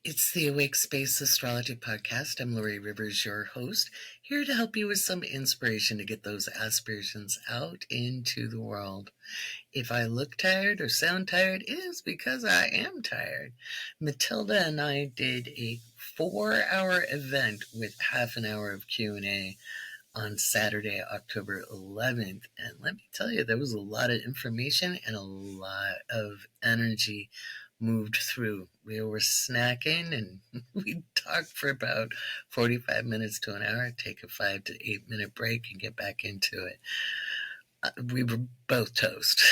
It's the Awake Space Astrology Podcast. I'm Laurie Rivers, your host, here to help you with some inspiration to get those aspirations out into the world. If I look tired or sound tired, it is because I am tired. Matilda and I did a 4-hour event with half an hour of Q&A on Saturday, October 11th. And let me tell you, there was a lot of information and a lot of energy moved through. We were snacking and we talked for about 45 minutes to an hour, take a 5 to 8 minute break and get back into it. We were both toast.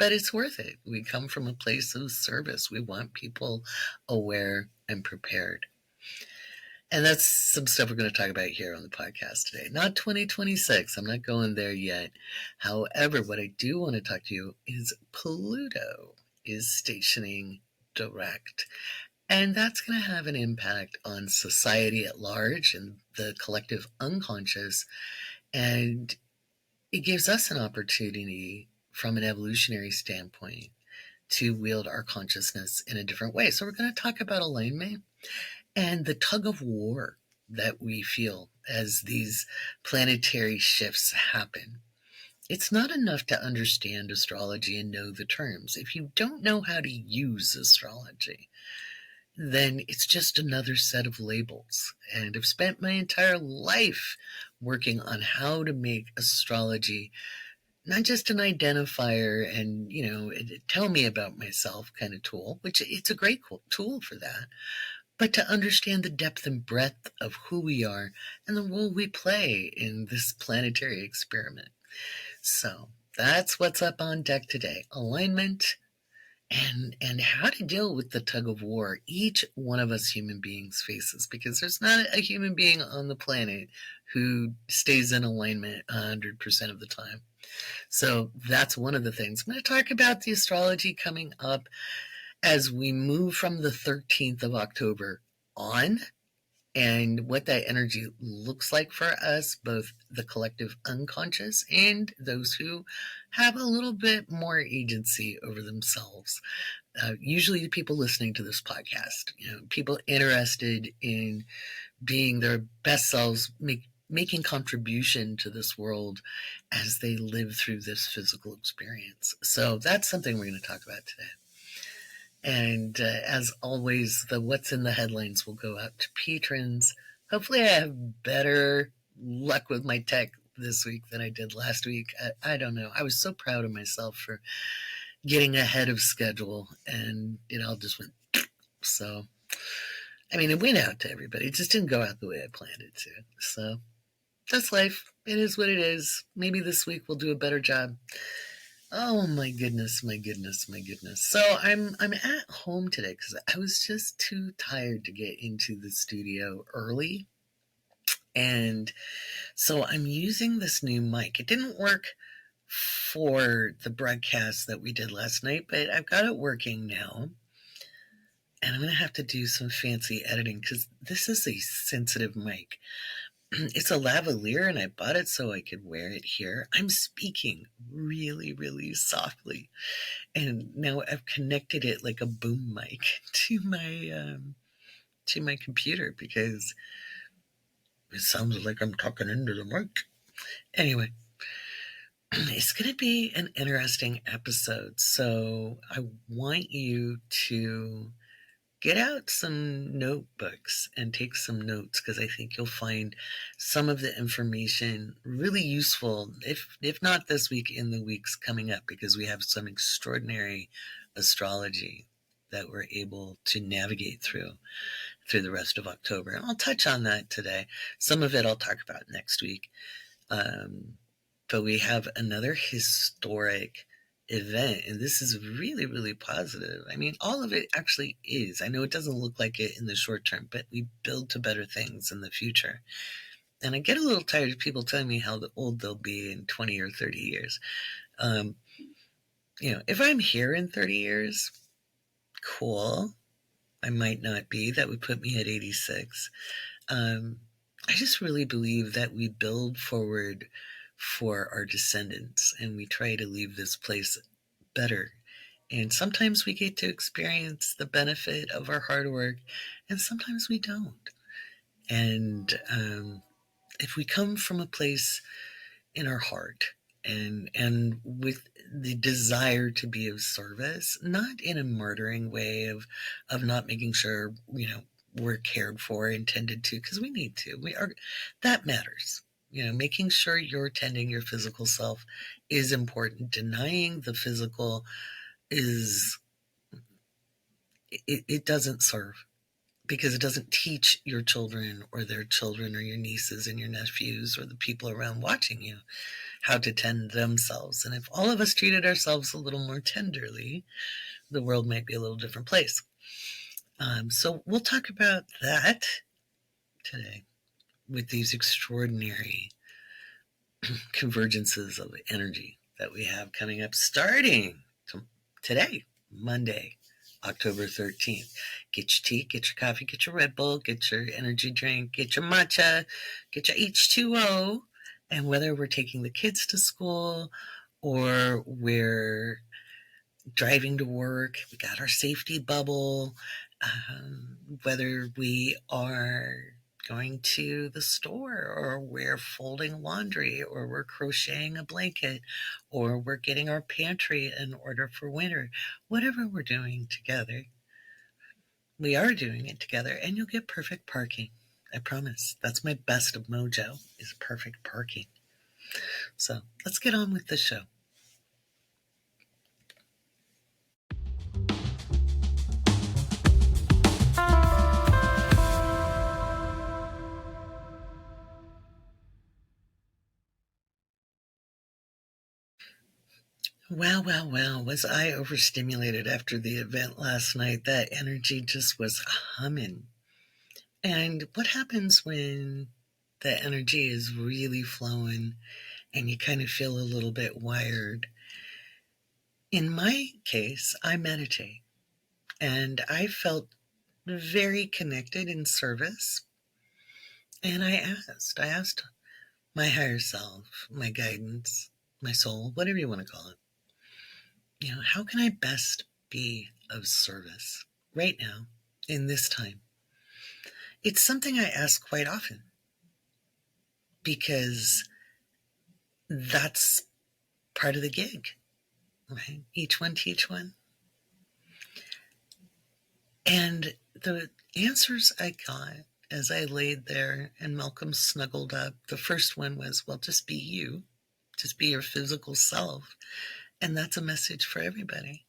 But it's worth it. We come from a place of service. We want people aware and prepared. And that's some stuff we're going to talk about here on the podcast today. Not 2026. I'm not going there yet. However, what I do want to talk to you is Pluto is stationing direct. And that's going to have an impact on society at large and the collective unconscious. And it gives us an opportunity from an evolutionary standpoint to wield our consciousness in a different way. So we're going to talk about alignment and the tug of war that we feel as these planetary shifts happen. It's not enough to understand astrology and know the terms. If you don't know how to use astrology, then it's just another set of labels. And I've spent my entire life working on how to make astrology not just an identifier and, tell me about myself kind of tool, which it's a great tool for that, but to understand the depth and breadth of who we are and the role we play in this planetary experiment. So that's what's up on deck today. Alignment and how to deal with the tug of war each one of us human beings faces, because there's not a human being on the planet who stays in alignment 100% of the time. So that's one of the things. I'm going to talk about the astrology coming up as we move from the 13th of October on, and what that energy looks like for us, both the collective unconscious and those who have a little bit more agency over themselves. Usually the people listening to this podcast, people interested in being their best selves, making contribution to this world as they live through this physical experience. So that's something we're going to talk about today. And as always, the what's in the headlines will go out to patrons. Hopefully I have better luck with my tech this week than I did last week. I don't know. I was so proud of myself for getting ahead of schedule, and it all just went. So, it went out to everybody. It just didn't go out the way I planned it to. So that's life. It is what it is. Maybe this week we'll do a better job. Oh my goodness. So I'm at home today because I was just too tired to get into the studio early. And so I'm using this new mic. It didn't work for the broadcast that we did last night, but I've got it working now. And I'm going to have to do some fancy editing because this is a sensitive mic. It's a lavalier, and I bought it so I could wear it here. I'm speaking really, really softly, and now I've connected it like a boom mic to my computer because it sounds like I'm talking into the mic. Anyway, it's going to be an interesting episode, so I want you to get out some notebooks and take some notes, because I think you'll find some of the information really useful, if not this week, in the weeks coming up, because we have some extraordinary astrology that we're able to navigate through the rest of October. And I'll touch on that today. Some of it I'll talk about next week. But we have another historic event, and this is really, really positive. All of it actually is. I know it doesn't look like it in the short term, but we build to better things in the future. And I get a little tired of people telling me how old they'll be in 20 or 30 years. If I'm here in 30 years, cool. I might not be. That would put me at 86. I just really believe that we build forward for our descendants, and we try to leave this place better And sometimes we get to experience the benefit of our hard work, and sometimes we don't. And if we come from a place in our heart and with the desire to be of service, not in a murdering way of not making sure, we're cared for and tended to, because we need to. That matters. Making sure you're tending your physical self is important. Denying the physical it doesn't serve, because it doesn't teach your children or their children or your nieces and your nephews or the people around watching you how to tend themselves. And if all of us treated ourselves a little more tenderly, the world might be a little different place. So we'll talk about that today with these extraordinary convergences of energy that we have coming up starting today, Monday, October 13th. Get your tea, get your coffee, get your Red Bull, get your energy drink, get your matcha, get your H2O. And whether we're taking the kids to school or we're driving to work, we got our safety bubble, whether we are going to the store or we're folding laundry or we're crocheting a blanket or we're getting our pantry in order for winter, whatever we're doing together, we are doing it together, and you'll get perfect parking. I promise. That's my best of mojo, is perfect parking. So let's get on with the show. Wow, wow, wow. Was I overstimulated after the event last night? That energy just was humming. And what happens when the energy is really flowing and you kind of feel a little bit wired? In my case, I meditate, and I felt very connected in service. And I asked my higher self, my guidance, my soul, whatever you want to call it, how can I best be of service right now in this time? It's something I ask quite often because that's part of the gig, right? Each one teach one. And the answers I got as I laid there and Malcolm snuggled up, the first one was, well, just be you, just be your physical self. And that's a message for everybody.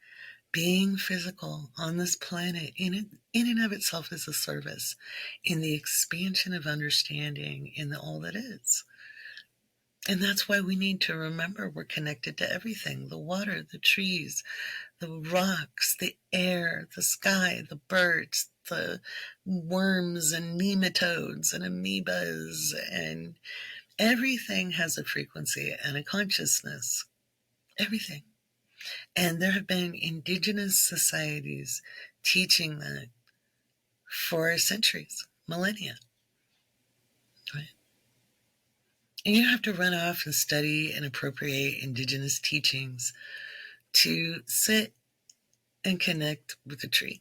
Being physical on this planet in and of itself is a service in the expansion of understanding in all that is. And that's why we need to remember we're connected to everything: the water, the trees, the rocks, the air, the sky, the birds, the worms and nematodes and amoebas, and everything has a frequency and a consciousness. Everything. And there have been indigenous societies teaching that for centuries, millennia. Right? And you don't have to run off and study and appropriate indigenous teachings to sit and connect with a tree,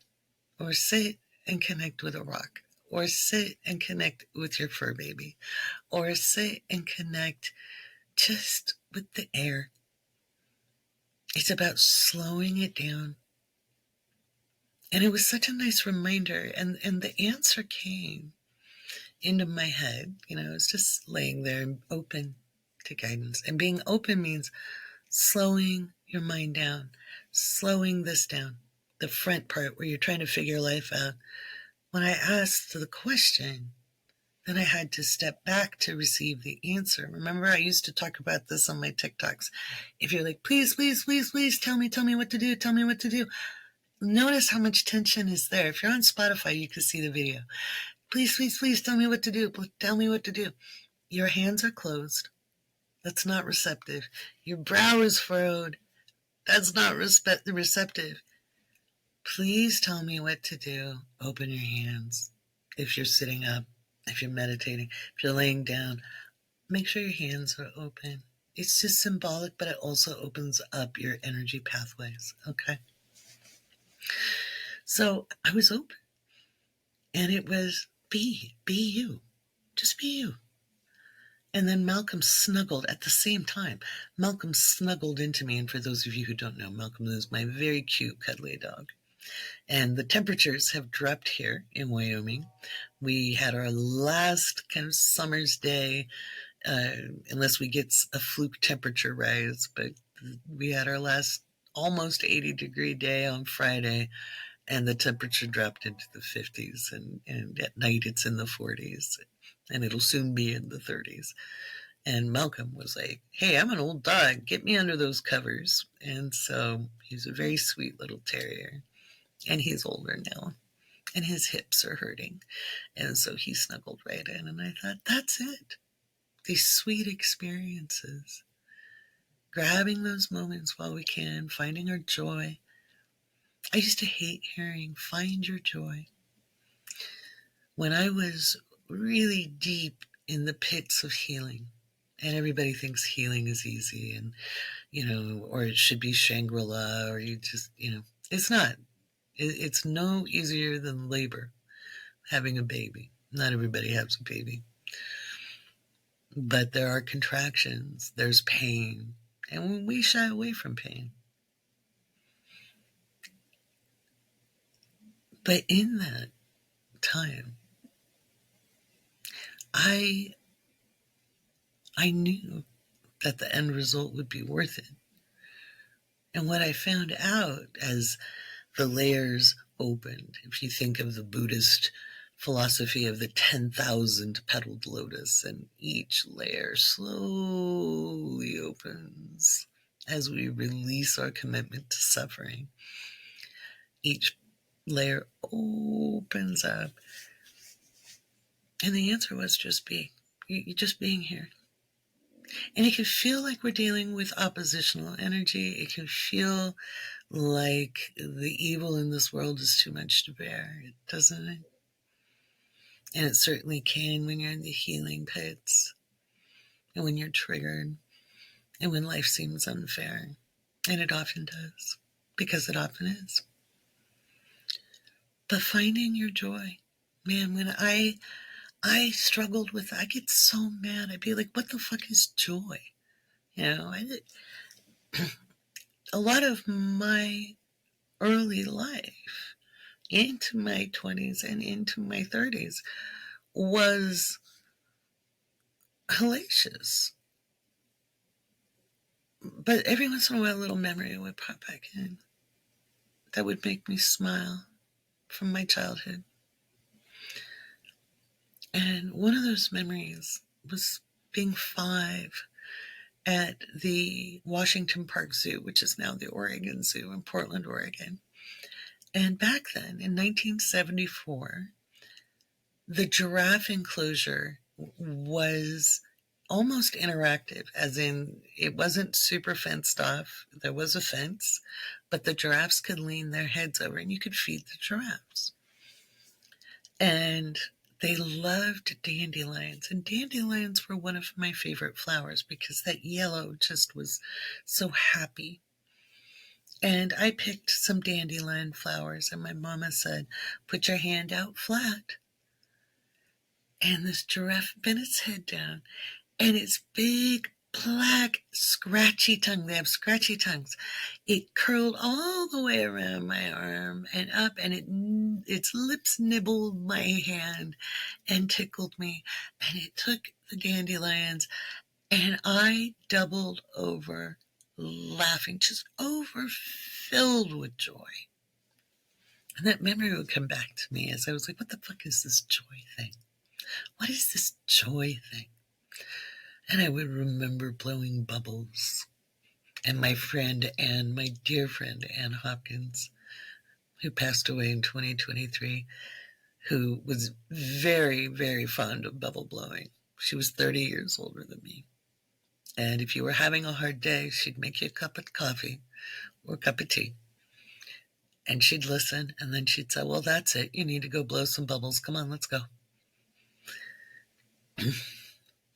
or sit and connect with a rock, or sit and connect with your fur baby, or sit and connect just with the air. It's about slowing it down. And it was such a nice reminder. And the answer came into my head. I was just laying there and open to guidance. And being open means slowing your mind down, slowing this down, the front part where you're trying to figure life out. When I asked the question, then I had to step back to receive the answer. Remember, I used to talk about this on my TikToks. If you're like, please, please, please, please, tell me what to do, tell me what to do. Notice how much tension is there. If you're on Spotify, you can see the video. Please, please, please tell me what to do. Tell me what to do. Your hands are closed. That's not receptive. Your brow is furrowed. That's not receptive. Please tell me what to do. Open your hands. If you're sitting up, if you're meditating, if you're laying down, make sure your hands are open. It's just symbolic, but it also opens up your energy pathways, okay? So I was open, and it was be you, just be you. And then Malcolm snuggled at the same time. Malcolm snuggled into me, and for those of you who don't know, Malcolm is my very cute, cuddly dog. And the temperatures have dropped here in Wyoming. We had our last kind of summer's day, unless we get a fluke temperature rise, but we had our last almost 80-degree day on Friday, and the temperature dropped into the 50s, and at night it's in the 40s, and it'll soon be in the 30s. And Malcolm was like, hey, I'm an old dog. Get me under those covers. And so he's a very sweet little terrier. And he's older now. And his hips are hurting. And so he snuggled right in. And I thought, that's it. These sweet experiences. Grabbing those moments while we can. Finding our joy. I used to hate hearing, find your joy. When I was really deep in the pits of healing, and everybody thinks healing is easy, and, or it should be Shangri-La, or you just, it's not. It's no easier than labor, having a baby. Not everybody has a baby. But there are contractions, there's pain, and we shy away from pain. But in that time, I knew that the end result would be worth it. And what I found out as the layers opened, if you think of the Buddhist philosophy of the 10,000 petaled lotus, and each layer slowly opens as we release our commitment to suffering. Each layer opens up. And the answer was just be. You're just being here. And it can feel like we're dealing with oppositional energy. It can feel like the evil in this world is too much to bear, doesn't it? And it certainly can when you're in the healing pits, and when you're triggered, and when life seems unfair. And it often does, because it often is. But finding your joy, man, when I struggled with, I get so mad. I'd be like, what the fuck is joy? A lot of my early life, into my 20s and into my 30s, was hellacious. But every once in a while, a little memory would pop back in that would make me smile from my childhood. And one of those memories was being 5 at the Washington Park Zoo, which is now the Oregon Zoo in Portland, Oregon. And back then, in 1974, the giraffe enclosure was almost interactive, as in it wasn't super fenced off. There was a fence, but the giraffes could lean their heads over and you could feed the giraffes. And they loved dandelions, and dandelions were one of my favorite flowers because that yellow just was so happy. And I picked some dandelion flowers, and my mama said, put your hand out flat. And this giraffe bent its head down, and its big, black, scratchy tongue, they have scratchy tongues, it curled all the way around my arm and up, and its lips nibbled my hand and tickled me. And it took the dandelions, and I doubled over laughing, just overfilled with joy. And that memory would come back to me as I was like, what the fuck is this joy thing? What is this joy thing? And I would remember blowing bubbles. And my friend Anne, my dear friend Anne Hopkins, who passed away in 2023, who was very, very fond of bubble blowing. She was 30 years older than me. And if you were having a hard day, she'd make you a cup of coffee or a cup of tea. And she'd listen, and then she'd say, well, that's it. You need to go blow some bubbles. Come on, let's go.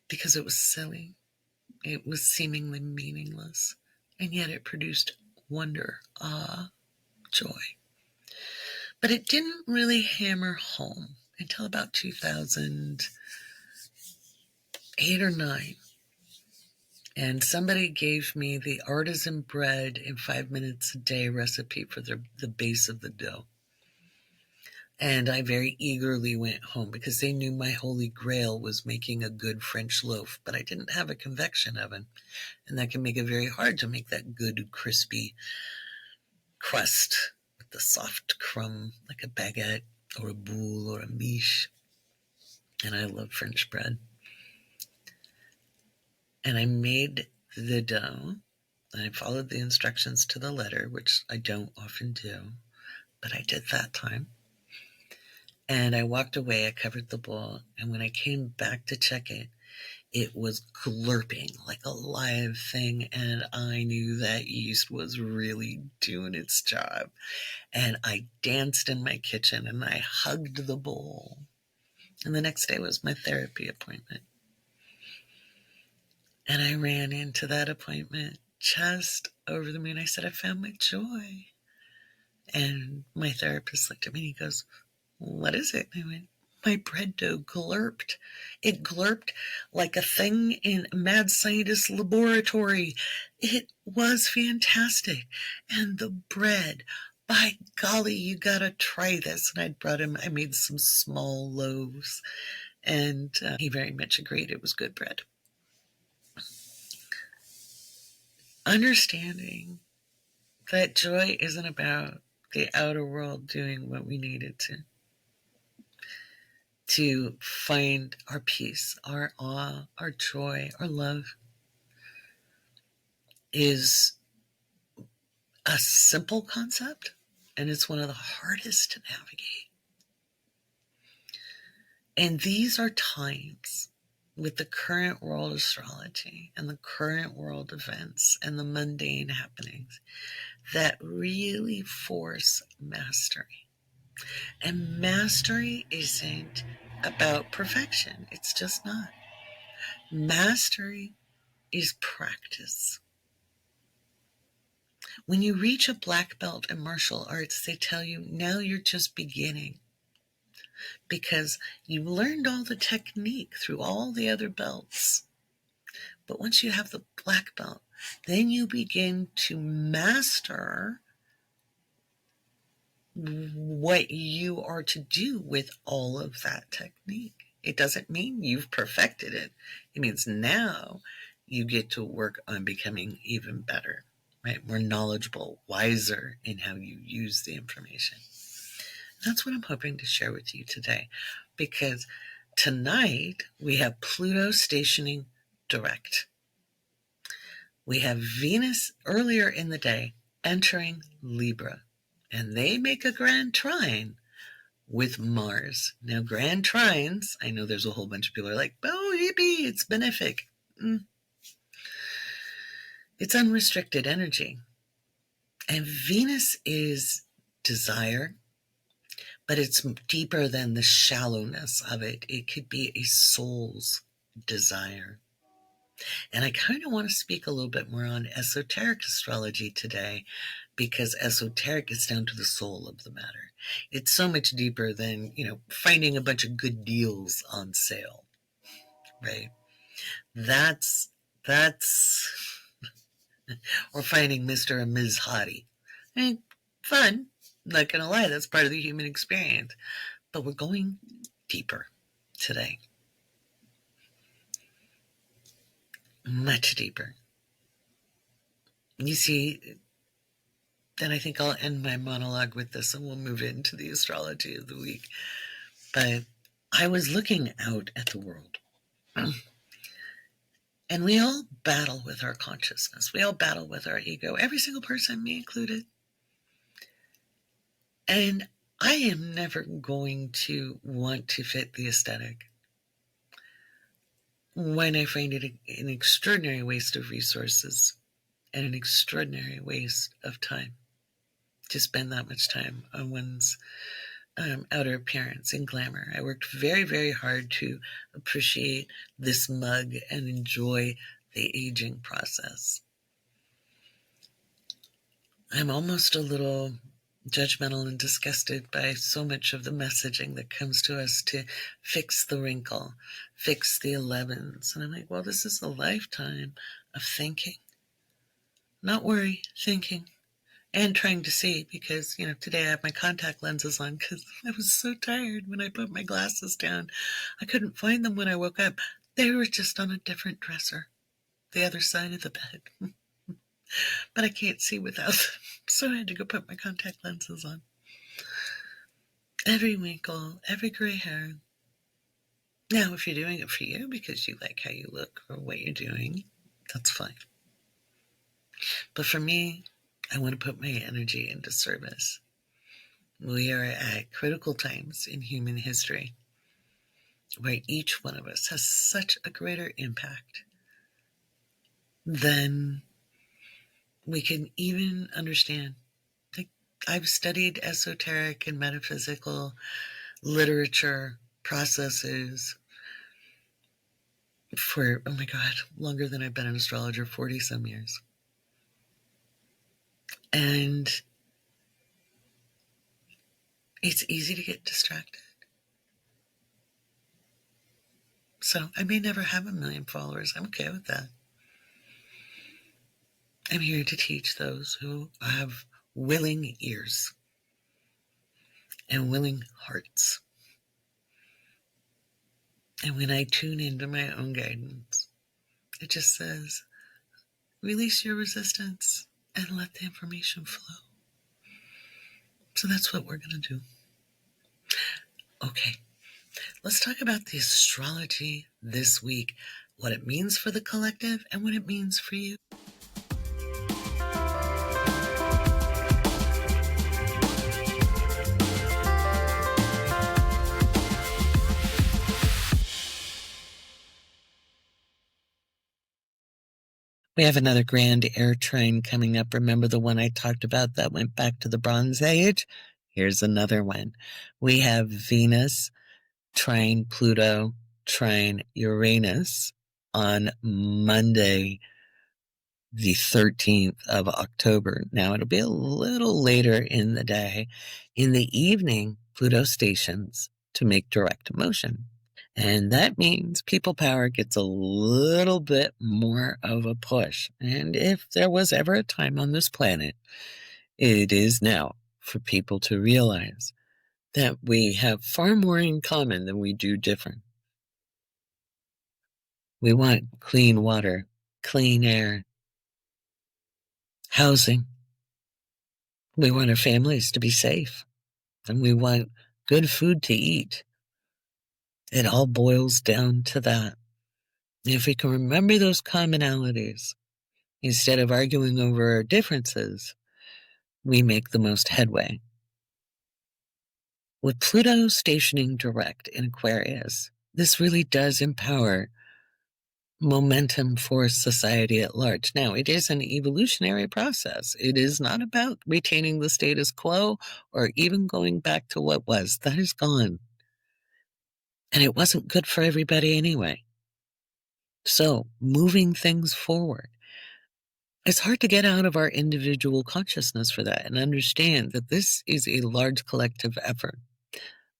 Because it was silly. It was seemingly meaningless. And yet it produced wonder, awe, joy. But it didn't really hammer home until about 2008 or 9. And somebody gave me the artisan bread in 5 minutes a day recipe for the base of the dough. And I very eagerly went home because they knew my holy grail was making a good French loaf, but I didn't have a convection oven. And that can make it very hard to make that good, crispy crust with the soft crumb like a baguette or a boule or a miche. And I love French bread. And I made the dough. And I followed the instructions to the letter, which I don't often do, but I did that time. And I walked away, I covered the bowl, and when I came back to check it, it was glurping like a live thing, and I knew that yeast was really doing its job. And I danced in my kitchen, and I hugged the bowl. And the next day was my therapy appointment. And I ran into that appointment just over the moon. I said, I found my joy. And my therapist looked at me and he goes, what is it? And I went, my bread dough glurped. It glurped like a thing in a mad scientist laboratory. It was fantastic. And the bread, by golly, you gotta try this. And I made some small loaves. And he very much agreed it was good bread. Understanding that joy isn't about the outer world doing what we need it to find our peace, our awe, our joy, our love is a simple concept, and it's one of the hardest to navigate. And these are times with the current world astrology and the current world events and the mundane happenings that really force mastery. And mastery isn't about perfection. It's just not. Mastery is practice. When you reach a black belt in martial arts, they tell you now you're just beginning because you learned all the technique through all the other belts. But once you have the black belt, then you begin to master what you are to do with all of that technique. It doesn't mean you've perfected it. It means now you get to work on becoming even better, right? More knowledgeable, wiser in how you use the information. That's what I'm hoping to share with you today, because tonight we have Pluto stationing direct. We have Venus earlier in the day entering Libra, and they make a grand trine with Mars. Now, grand trines, I know there's a whole bunch of people who are like, oh, yippee, it's benefic. It's unrestricted energy. And Venus is desire, but it's deeper than the shallowness of it. It could be a soul's desire. And I kind of want to speak a little bit more on esoteric astrology today, because esoteric is down to the soul of the matter. It's so much deeper than, finding a bunch of good deals on sale, right? That's, or finding Mr. and Ms. Hottie. Fun, not gonna lie, that's part of the human experience. But we're going deeper today. Much deeper. You see, then I think I'll end my monologue with this and we'll move into the astrology of the week. But I was looking out at the world. And we all battle with our consciousness. We all battle with our ego. Every single person, me included. And I am never going to want to fit the aesthetic when I find it an extraordinary waste of resources and an extraordinary waste of time to spend that much time on one's outer appearance and glamour. I worked very, very hard to appreciate this mug and enjoy the aging process. I'm almost a little judgmental and disgusted by so much of the messaging that comes to us to fix the wrinkle, fix the 11s. And I'm like, well, this is a lifetime of thinking. Not worry, thinking. And trying to see, because, today I have my contact lenses on because I was so tired when I put my glasses down. I couldn't find them when I woke up. They were just on a different dresser, the other side of the bed. But I can't see without them, so I had to go put my contact lenses on. Every wrinkle, every gray hair. Now, if you're doing it for you because you like how you look or what you're doing, that's fine. But for me, I want to put my energy into service. We are at critical times in human history where each one of us has such a greater impact than we can even understand. Like, I've studied esoteric and metaphysical literature processes for, oh my God, longer than I've been an astrologer, 40 some years. And it's easy to get distracted. So I may never have 1 million followers. I'm okay with that. I'm here to teach those who have willing ears and willing hearts. And when I tune into my own guidance, it just says, release your resistance and let the information flow. So that's what we're going to do. Okay, let's talk about the astrology this week, what it means for the collective and what it means for you. We have another grand air trine coming up. Remember the one I talked about that went back to the Bronze Age? Here's another one. We have Venus trine Pluto trine Uranus on Monday, the 13th of October. Now, it'll be a little later in the day. In the evening, Pluto stations to make direct motion. And that means people power gets a little bit more of a push. And if there was ever a time on this planet, it is now for people to realize that we have far more in common than we do different. We want clean water, clean air, housing. We want our families to be safe, and we want good food to eat. It all boils down to that. If we can remember those commonalities, instead of arguing over our differences, we make the most headway. With Pluto stationing direct in Aquarius, this really does empower momentum for society at large. Now, it is an evolutionary process. It is not about retaining the status quo or even going back to what was. That is gone. And it wasn't good for everybody anyway. So, moving things forward. It's hard to get out of our individual consciousness for that and understand that this is a large collective effort.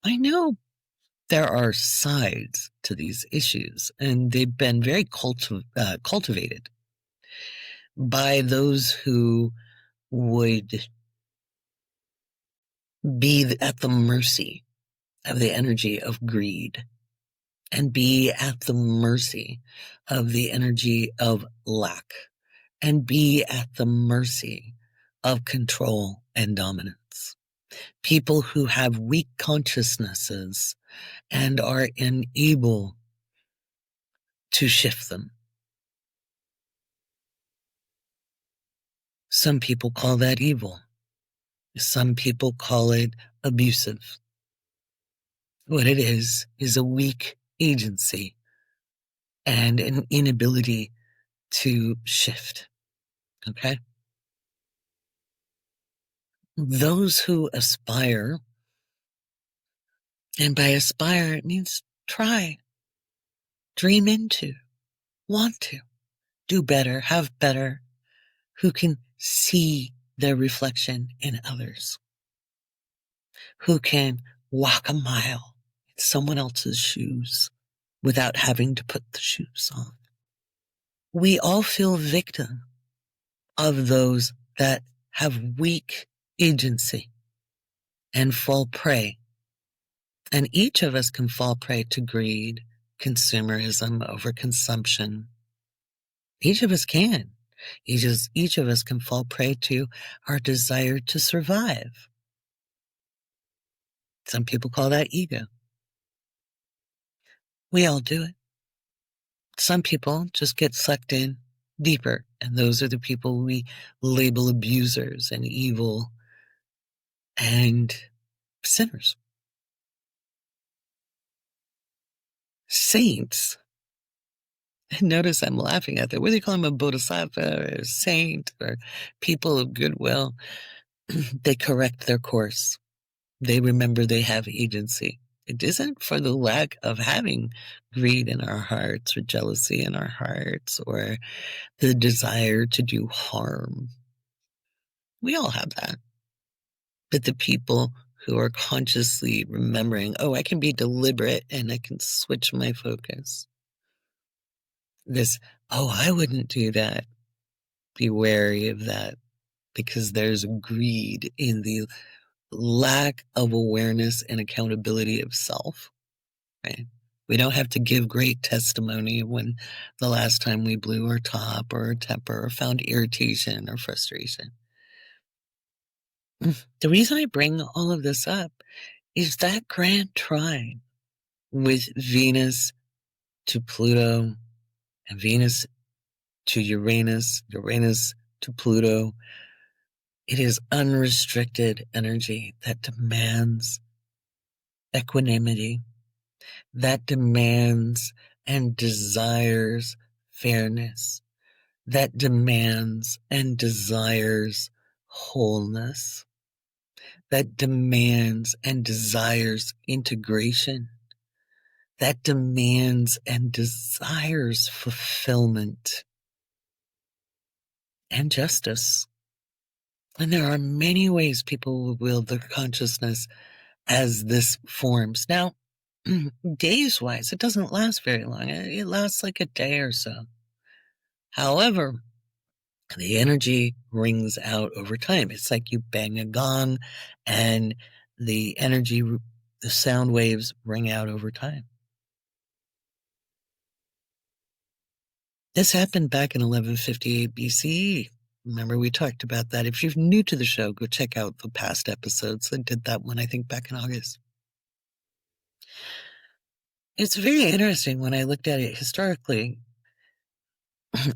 I know there are sides to these issues, and they've been very cultivated by those who would be at the mercy of the energy of greed and be at the mercy of the energy of lack and be at the mercy of control and dominance. People who have weak consciousnesses and are unable to shift them. Some people call that evil. Some people call it abusive. What it is a weak agency and an inability to shift. Okay? Those who aspire, and by aspire, it means try, dream into, want to, do better, have better, who can see their reflection in others. who can walk a mile in someone else's shoes without having to put the shoes on. We all feel victim of those that have weak agency and fall prey. And each of us can fall prey to greed, consumerism, overconsumption. Each of us can. Each of us can fall prey to our desire to survive. Some people call that ego. We all do it. Some people just get sucked in deeper, and those are the people we label abusers and evil and sinners. Saints. Notice I'm laughing at that. Whether you call them a bodhisattva or a saint or people of goodwill, they correct their course. They remember they have agency. It isn't for the lack of having greed in our hearts or jealousy in our hearts or the desire to do harm. We all have that. But the people who are consciously remembering, oh, I can be deliberate and I can switch my focus. This, oh, I wouldn't do that. Be wary of that because there's greed in the lack of awareness and accountability of self, right? We don't have to give great testimony when the last time we blew our top or our temper or found irritation or frustration. The reason I bring all of this up is that grand trine with Venus to Pluto and Venus to Uranus, Uranus to Pluto. It is unrestricted energy that demands equanimity, that demands and desires fairness, that demands and desires wholeness, that demands and desires integration, that demands and desires fulfillment and justice. And there are many ways people will wield their consciousness as this forms. Now, days-wise, it doesn't last very long. It lasts like a day or so. However, the energy rings out over time. It's like you bang a gong and the energy, the sound waves ring out over time. This happened back in 1158 BCE. Remember, we talked about that. If you're new to the show, go check out the past episodes. I did that one, I think, back in August. It's very interesting when I looked at it historically.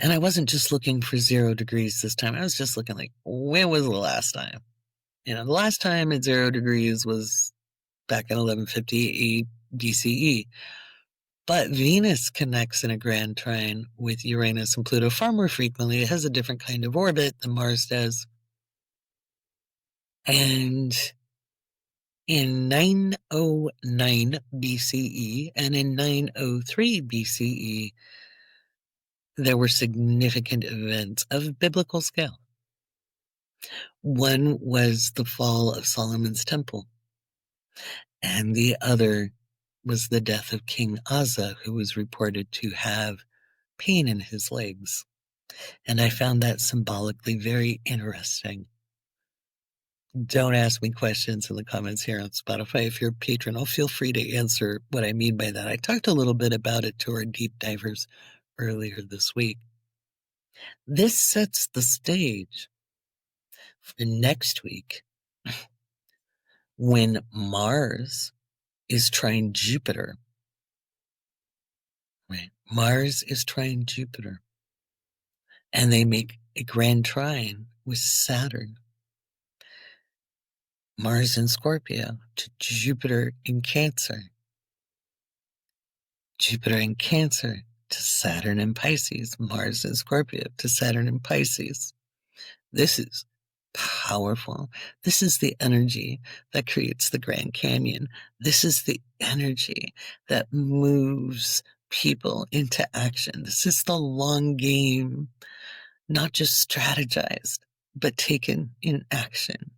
And I wasn't just looking for 0 degrees this time. I was just looking like, when was the last time? The last time at 0 degrees was back in 1158 BCE. But Venus connects in a grand trine with Uranus and Pluto far more frequently. It has a different kind of orbit than Mars does. And in 909 BCE and in 903 BCE, there were significant events of biblical scale. One was the fall of Solomon's temple, and the other was the death of King Asa, who was reported to have pain in his legs. And I found that symbolically very interesting. Don't ask me questions in the comments here on Spotify. If you're a patron, I'll feel free to answer what I mean by that. I talked a little bit about it to our deep divers earlier this week. This sets the stage for next week when Mars is trine Jupiter. Right? Mars is trine Jupiter. And they make a grand trine with Saturn. Mars in Scorpio to Jupiter in Cancer. Jupiter in Cancer to Saturn in Pisces. Mars in Scorpio to Saturn in Pisces. This is powerful. This is the energy that creates the Grand Canyon. This is the energy that moves people into action. This is the long game, not just strategized, but taken in action.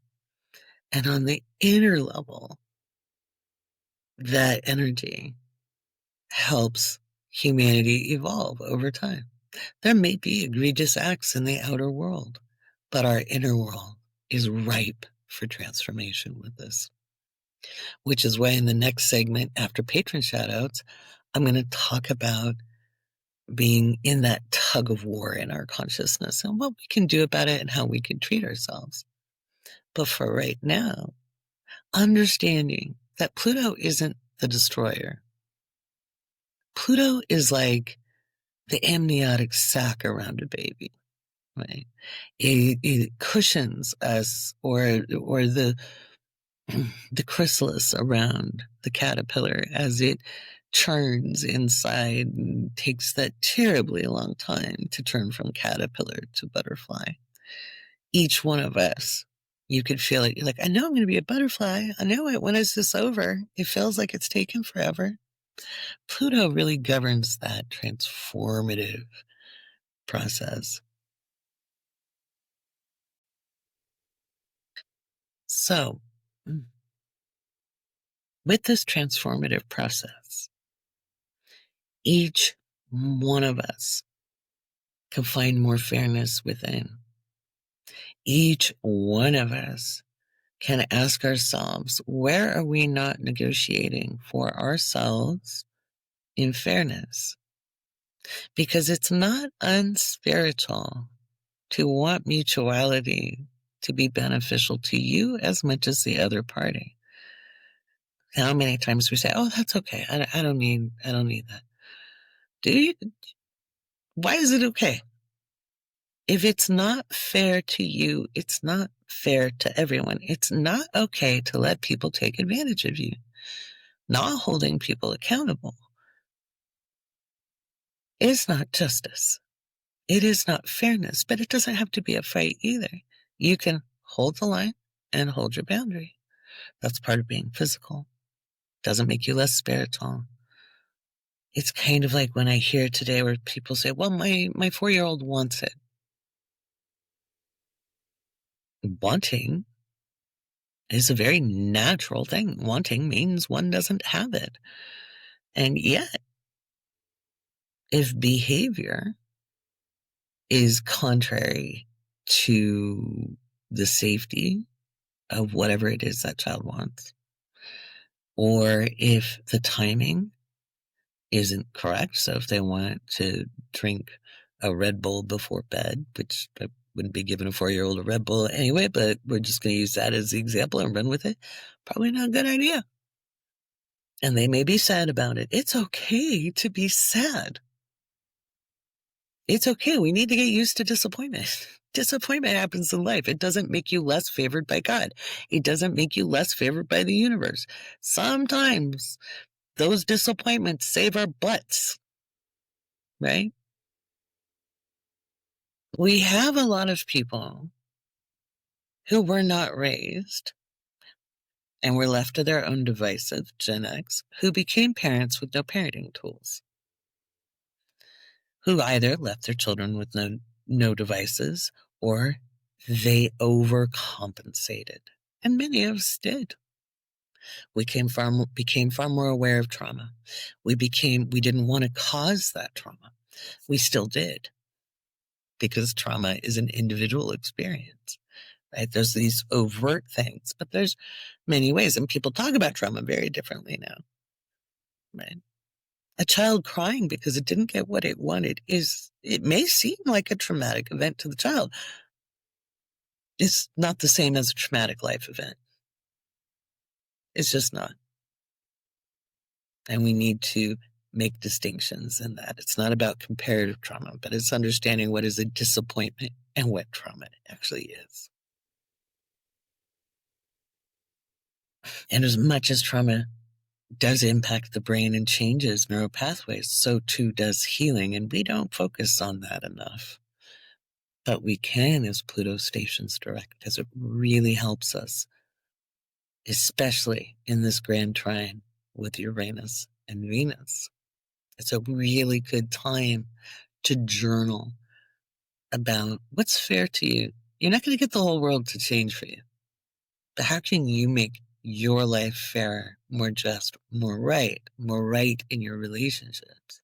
And on the inner level, that energy helps humanity evolve over time. There may be egregious acts in the outer world, but our inner world is ripe for transformation with this. Which is why in the next segment, after patron shoutouts, I'm going to talk about being in that tug of war in our consciousness and what we can do about it and how we can treat ourselves. But for right now, understanding that Pluto isn't the destroyer. Pluto is like the amniotic sac around a baby, right? It cushions us, or the the chrysalis around the caterpillar as it churns inside and takes that terribly long time to turn from caterpillar to butterfly. Each one of us, you could feel it. You're like, I know I'm going to be a butterfly. I know it. When is this over? It feels like it's taken forever. Pluto really governs that transformative process. So, with this transformative process, each one of us can find more fairness within. Each one of us can ask ourselves, where are we not negotiating for ourselves in fairness? Because it's not unspiritual to want mutuality to be beneficial to you as much as the other party. How many times we say, "Oh, that's okay. I don't need that." Do you? Why is it okay? If it's not fair to you, it's not fair to everyone. It's not okay to let people take advantage of you. Not holding people accountable is not justice. It is not fairness, but it doesn't have to be a fight either. You can hold the line and hold your boundary. That's part of being physical. Doesn't make you less spiritual. It's kind of like when I hear today where people say, well, my 4-year-old wants it. Wanting is a very natural thing. Wanting means one doesn't have it. And yet, if behavior is contrary to the safety of whatever it is that child wants, or if the timing isn't correct, so if they want to drink a Red Bull before bed, which I wouldn't be giving a 4-year-old a Red Bull anyway, but we're just going to use that as the example and run with it, probably not a good idea. And they may be sad about it. It's okay to be sad. It's okay. We need to get used to disappointment. Disappointment happens in life. It doesn't make you less favored by God. It doesn't make you less favored by the universe. Sometimes those disappointments save our butts, right? We have a lot of people who were not raised and were left to their own devices, Gen X, who became parents with no parenting tools, who either left their children with no devices or they overcompensated. And many of us did. We became far more aware of trauma. We didn't want to cause that trauma. We still did, because trauma is an individual experience, right? There's these overt things, but there's many ways, and people talk about trauma very differently now, right? A child crying because it didn't get what it wanted it may seem like a traumatic event to the child. It's not the same as a traumatic life event. It's just not. And we need to make distinctions in that. It's not about comparative trauma, but it's understanding what is a disappointment and what trauma actually is. And as much as trauma does impact the brain and changes neural pathways, so too does healing. And we don't focus on that enough. But we can as Pluto stations direct, because it really helps us, especially in this grand trine with Uranus and Venus. It's a really good time to journal about what's fair to you. You're not going to get the whole world to change for you. But how can you make your life fairer, more just, more right in your relationships,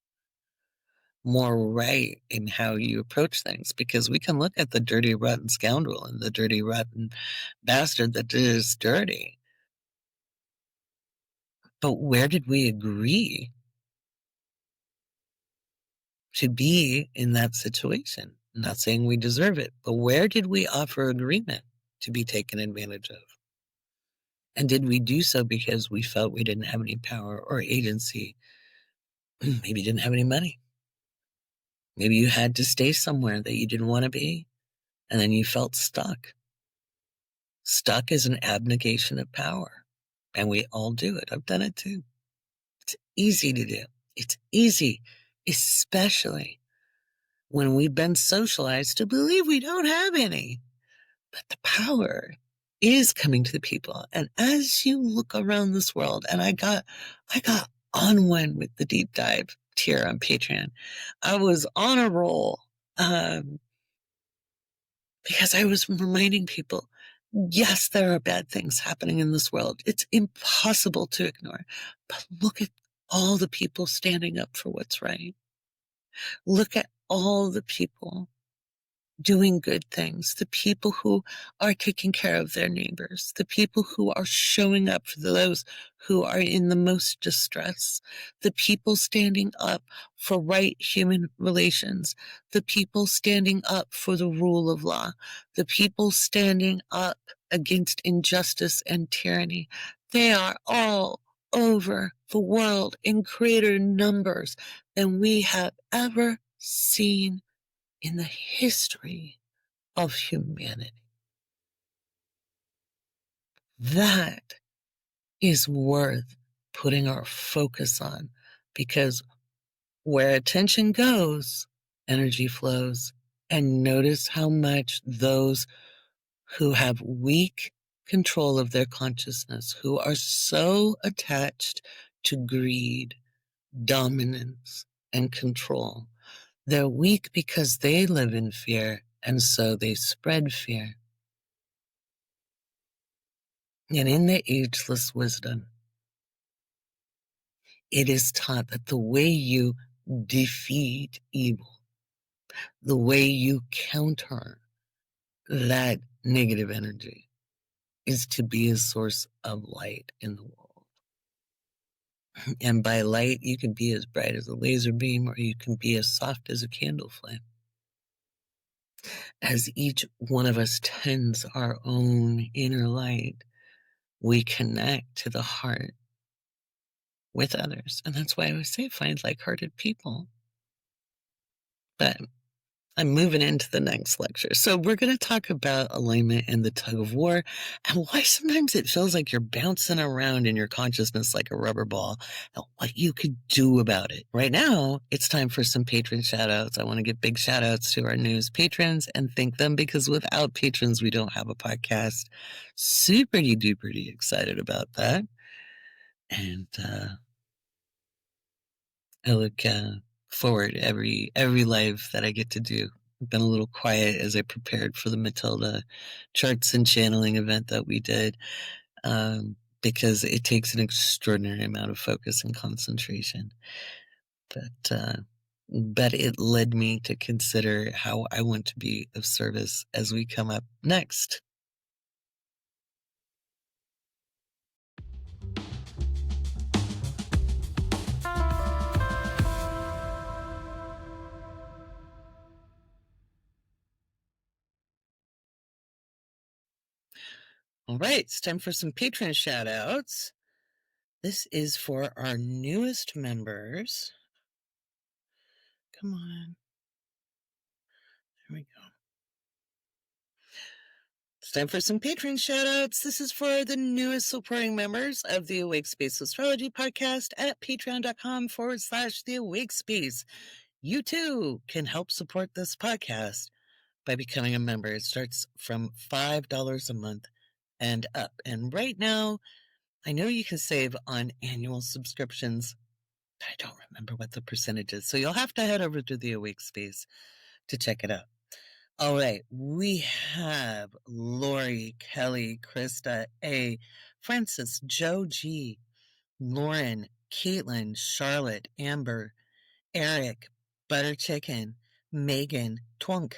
more right in how you approach things? Because we can look at the dirty, rotten scoundrel and the dirty, rotten bastard that is dirty. But where did we agree to be in that situation? I'm not saying we deserve it, but where did we offer agreement to be taken advantage of? And did we do so because we felt we didn't have any power or agency? Maybe you didn't have any money. Maybe you had to stay somewhere that you didn't want to be, and then you felt stuck. Stuck is an abnegation of power, and we all do it. I've done it too. It's easy to do. It's easy, especially when we've been socialized to believe we don't have any. But the power is coming to the people. And as you look around this world, and I got on one with the deep dive tier on Patreon. I was on a roll because I was reminding people, yes, there are bad things happening in this world. It's impossible to ignore. But look at all the people standing up for what's right. Look at all the people doing good things, the people who are taking care of their neighbors, the people who are showing up for those who are in the most distress, the people standing up for right human relations, the people standing up for the rule of law, the people standing up against injustice and tyranny. They are all over the world in greater numbers than we have ever seen in the history of humanity. That is worth putting our focus on, because where attention goes, energy flows. And notice how much those who have weak control of their consciousness, who are so attached to greed, dominance, and control, they're weak because they live in fear, and so they spread fear. And in the ageless wisdom, it is taught that the way you defeat evil, the way you counter that negative energy, is to be a source of light in the world. And by light, you can be as bright as a laser beam, or you can be as soft as a candle flame. As each one of us tends our own inner light, we connect to the heart with others. And that's why I always say find like-hearted people. But I'm moving into the next lecture. So we're going to talk about alignment and the tug of war, and why sometimes it feels like you're bouncing around in your consciousness like a rubber ball, and what you could do about it. Right now, it's time for some patron shout-outs. I want to give big shout-outs to our newest patrons and thank them, because without patrons, we don't have a podcast. Super-duper excited about that. And I look forward every live that I get to do. I've been a little quiet as I prepared for the Matilda charts and channeling event that we did, because it takes an extraordinary amount of focus and concentration. But it led me to consider how I want to be of service as we come up next. All right, it's time for some patron shout outs. This is for our newest members. Come on. There we go. It's time for some patron shoutouts. This is for the newest supporting members of the Awake Space Astrology Podcast at patreon.com/the Awake Space. You too can help support this podcast by becoming a member. It starts from $5 a month and up. And right now, I know you can save on annual subscriptions, but I don't remember what the percentage is. So you'll have to head over to the Awake Space to check it out. All right, we have Lori, Kelly, Krista A, Francis, Joe G, Lauren, Caitlin, Charlotte, Amber, Eric, Butter Chicken, Megan, Twunk,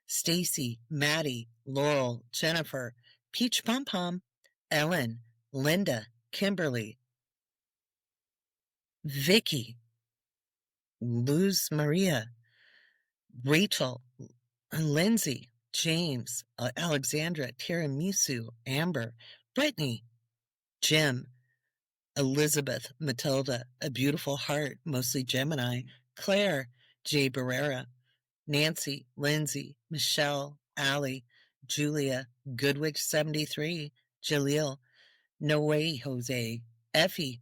Stacy, Maddie, Laurel, Jennifer, Peach Pom Pom, Ellen, Linda, Kimberly, Vicky, Luz Maria, Rachel, Lindsay, James, Alexandra, Tiramisu, Amber, Brittany, Jim, Elizabeth, Matilda, A Beautiful Heart, mostly Gemini, Claire, Jay Barrera, Nancy, Lindsay, Michelle, Allie, Julia, Goodwitch 73, Jaleel, No Way Jose, Effie,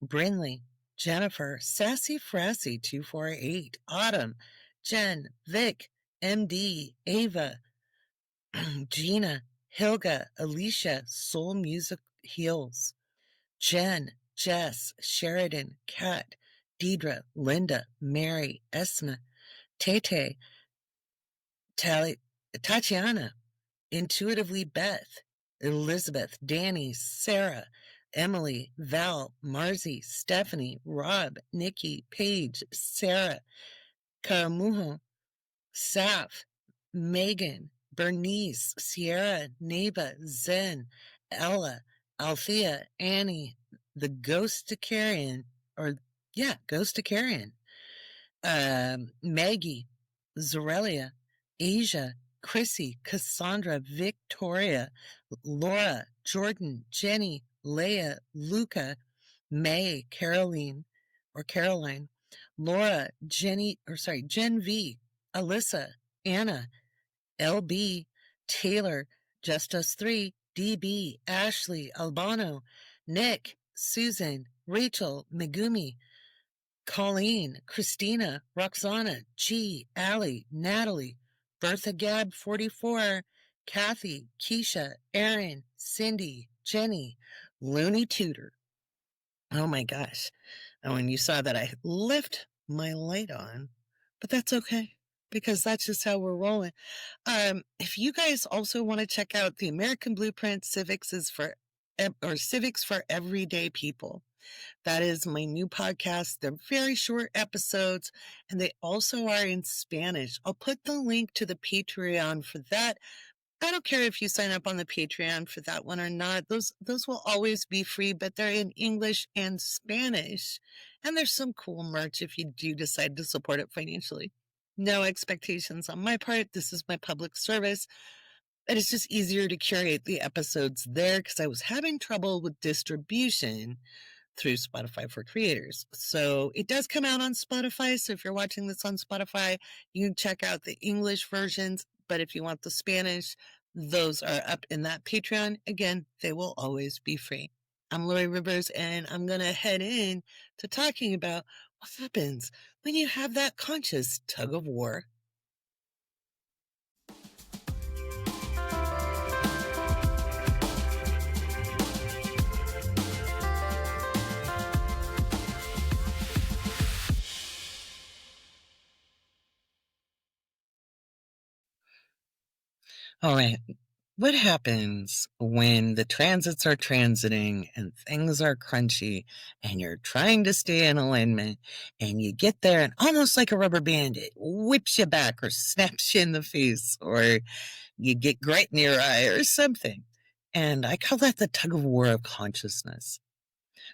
Brinley, Jennifer, Sassy Frassy 248, Autumn, Jen, Vic, MD, Ava, Gina, Hilga, Alicia, Soul Music Heals, Jen, Jess, Sheridan, Kat, Deidre, Linda, Mary, Esma, Tete, Tatiana, Intuitively Beth, Elizabeth, Danny, Sarah, Emily, Val, Marzi, Stephanie, Rob, Nikki, Paige, Sarah, Karamujo, Saf, Megan, Bernice, Sierra, Neva, Zen, Ella, Althea, Annie, the Ghost to Carrion, Ghost to Carrion, Maggie, Zorelia, Asia, Chrissy, Cassandra, Victoria, Laura, Jordan, Jenny, Leah, Luca, May, Caroline, Laura, Gen V, Alyssa, Anna, LB, Taylor, Just Us 3, DB, Ashley, Albano, Nick, Susan, Rachel, Megumi, Colleen, Christina, Roxana, G, Allie, Natalie, Bertha Gab 44, Kathy, Keisha, Erin, Cindy, Jenny, Looney Tutor. Oh my gosh. And when you saw that, I left my light on, but that's okay because that's just how we're rolling. If you guys also want to check out the American Blueprint, Civics for Everyday People. That is my new podcast. They're very short episodes, and they also are in Spanish. I'll put the link to the Patreon for that. I don't care if you sign up on the Patreon for that one or not. Those will always be free, but they're in English and Spanish. And there's some cool merch if you do decide to support it financially. No expectations on my part. This is my public service. And it's just easier to curate the episodes there because I was having trouble with distribution through Spotify for Creators. So it does come out on Spotify. So if you're watching this on Spotify, you can check out the English versions. But if you want the Spanish, those are up in that Patreon. Again, they will always be free. I'm Laurie Rivers, and I'm going to head in to talking about what happens when you have that conscious tug of war. All right. What happens when the transits are transiting and things are crunchy and you're trying to stay in alignment and you get there and almost like a rubber band, it whips you back or snaps you in the face or you get grit in your eye or something? And I call that the tug of war of consciousness.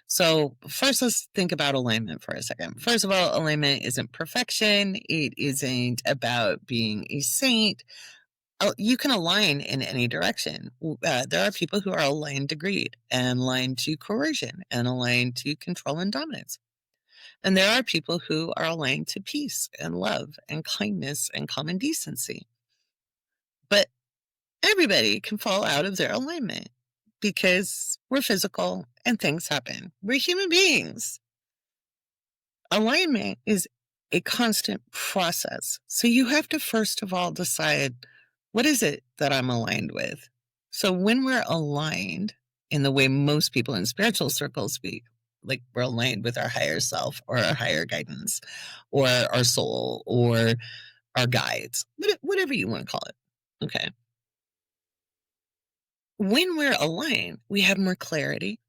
So first, let's think about alignment for a second. First of all, alignment isn't perfection. It isn't about being a saint. You can align in any direction. There are people who are aligned to greed and aligned to coercion and aligned to control and dominance. And there are people who are aligned to peace and love and kindness and common decency. But everybody can fall out of their alignment because we're physical and things happen. We're human beings. Alignment is a constant process. So you have to first of all decide, what is it that I'm aligned with? So when we're aligned in the way most people in spiritual circles speak, like we're aligned with our higher self or our higher guidance or our soul or our guides, whatever you want to call it. Okay. When we're aligned, we have more clarity,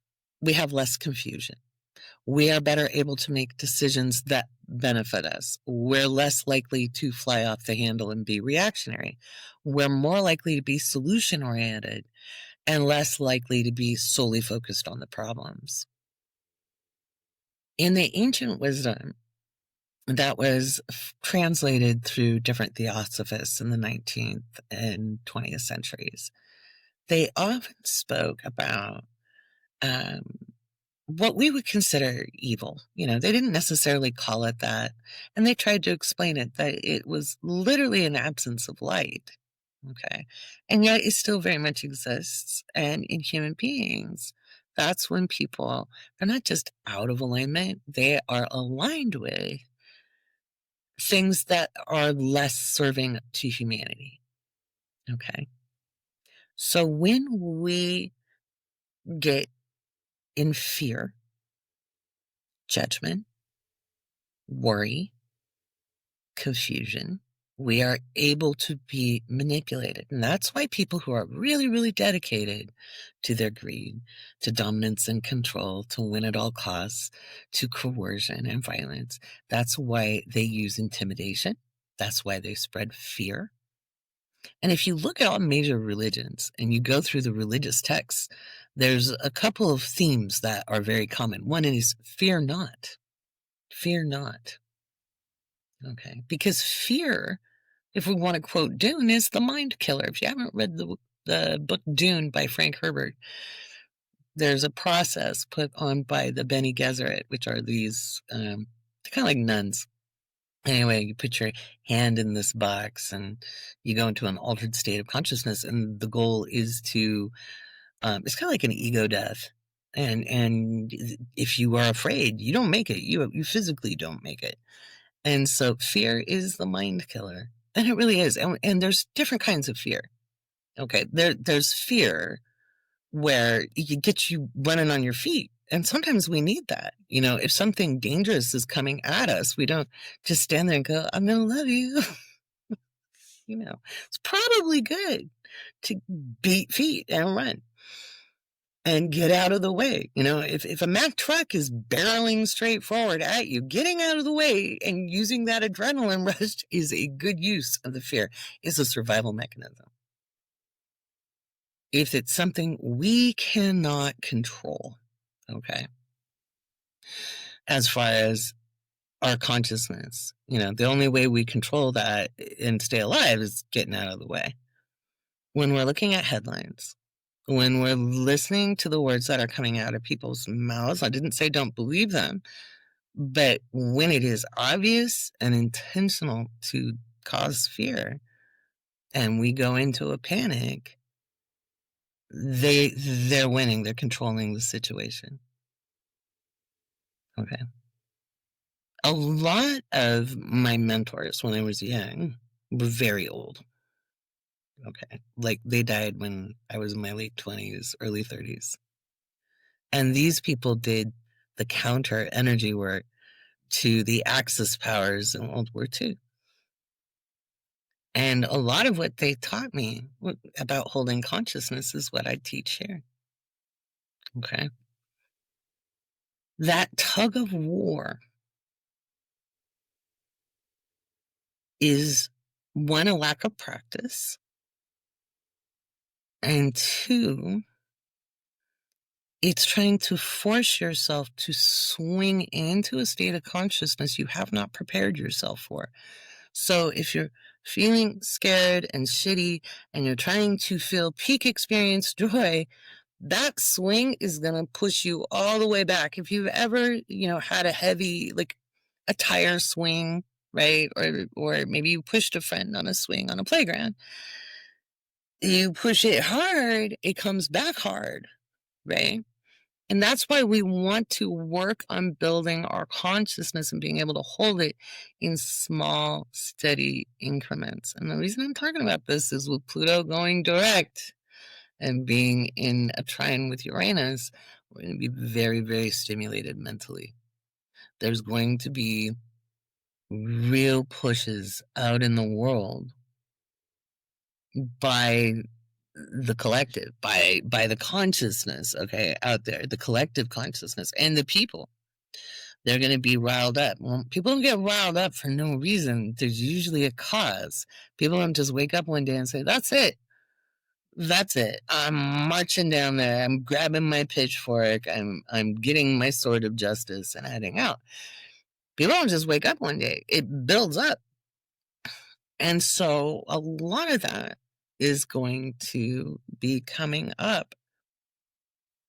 we have less confusion. We are better able to make decisions that benefit us. We're less likely to fly off the handle and be reactionary. We're more likely to be solution oriented and less likely to be solely focused on the problems. In the ancient wisdom that was translated through different theosophists in the 19th and 20th centuries, they often spoke about um, what we would consider evil. They didn't necessarily call it that. And they tried to explain it that it was literally an absence of light. Okay. And yet it still very much exists. And in human beings, that's when people are not just out of alignment, they are aligned with things that are less serving to humanity. Okay. So when we get in fear, judgment, worry, confusion, we are able to be manipulated. And that's why people who are really, really dedicated to their greed, to dominance and control, to win at all costs, to coercion and violence, that's why they use intimidation. That's why they spread fear. And if you look at all major religions and you go through the religious texts, there's a couple of themes that are very common. One is fear not. Fear not. Okay. Because fear, if we want to quote Dune, is the mind killer. If you haven't read the book Dune by Frank Herbert, there's a process put on by the Bene Gesserit, which are these, they're kind of like nuns. Anyway, you put your hand in this box and you go into an altered state of consciousness. And the goal is to, it's kind of like an ego death. And if you are afraid, you don't make it. You physically don't make it. And so fear is the mind killer. And it really is. And there's different kinds of fear. Okay. There's fear where it gets you running on your feet. And sometimes we need that. If something dangerous is coming at us, we don't just stand there and go, I'm going to love you. It's probably good to beat feet and run and get out of the way. If a Mack truck is barreling straight forward at you, getting out of the way and using that adrenaline rush is a good use of the fear. It's a survival mechanism. If it's something we cannot control, okay, as far as our consciousness, the only way we control that and stay alive is getting out of the way. When we're looking at headlines, when we're listening to the words that are coming out of people's mouths, I didn't say don't believe them, but when it is obvious and intentional to cause fear and we go into a panic, they're winning, they're controlling the situation. Okay. A lot of my mentors when I was young were very old. Okay. Like they died when I was in my late 20s, early 30s. And these people did the counter energy work to the Axis powers in World War II. And a lot of what they taught me about holding consciousness is what I teach here. Okay. That tug of war is one, a lack of practice, and two, it's trying to force yourself to swing into a state of consciousness you have not prepared yourself for. So if you're feeling scared and shitty and you're trying to feel peak experience joy, that swing is going to push you all the way back. If you've ever, had a heavy, like a tire swing, right? Or maybe you pushed a friend on a swing on a playground. You push it hard, it comes back hard, right? And that's why we want to work on building our consciousness and being able to hold it in small, steady increments. And the reason I'm talking about this is with Pluto going direct and being in a trine with Uranus, we're going to be very, very stimulated mentally. There's going to be real pushes out in the world by the collective, by the consciousness, okay, out there, the collective consciousness, and the people. They're going to be riled up. Well, people don't get riled up for no reason. There's usually a cause. People don't just wake up one day and say, "That's it. That's it. I'm marching down there. I'm grabbing my pitchfork. I'm getting my sword of justice and heading out." People don't just wake up one day. It builds up. And so a lot of that is going to be coming up,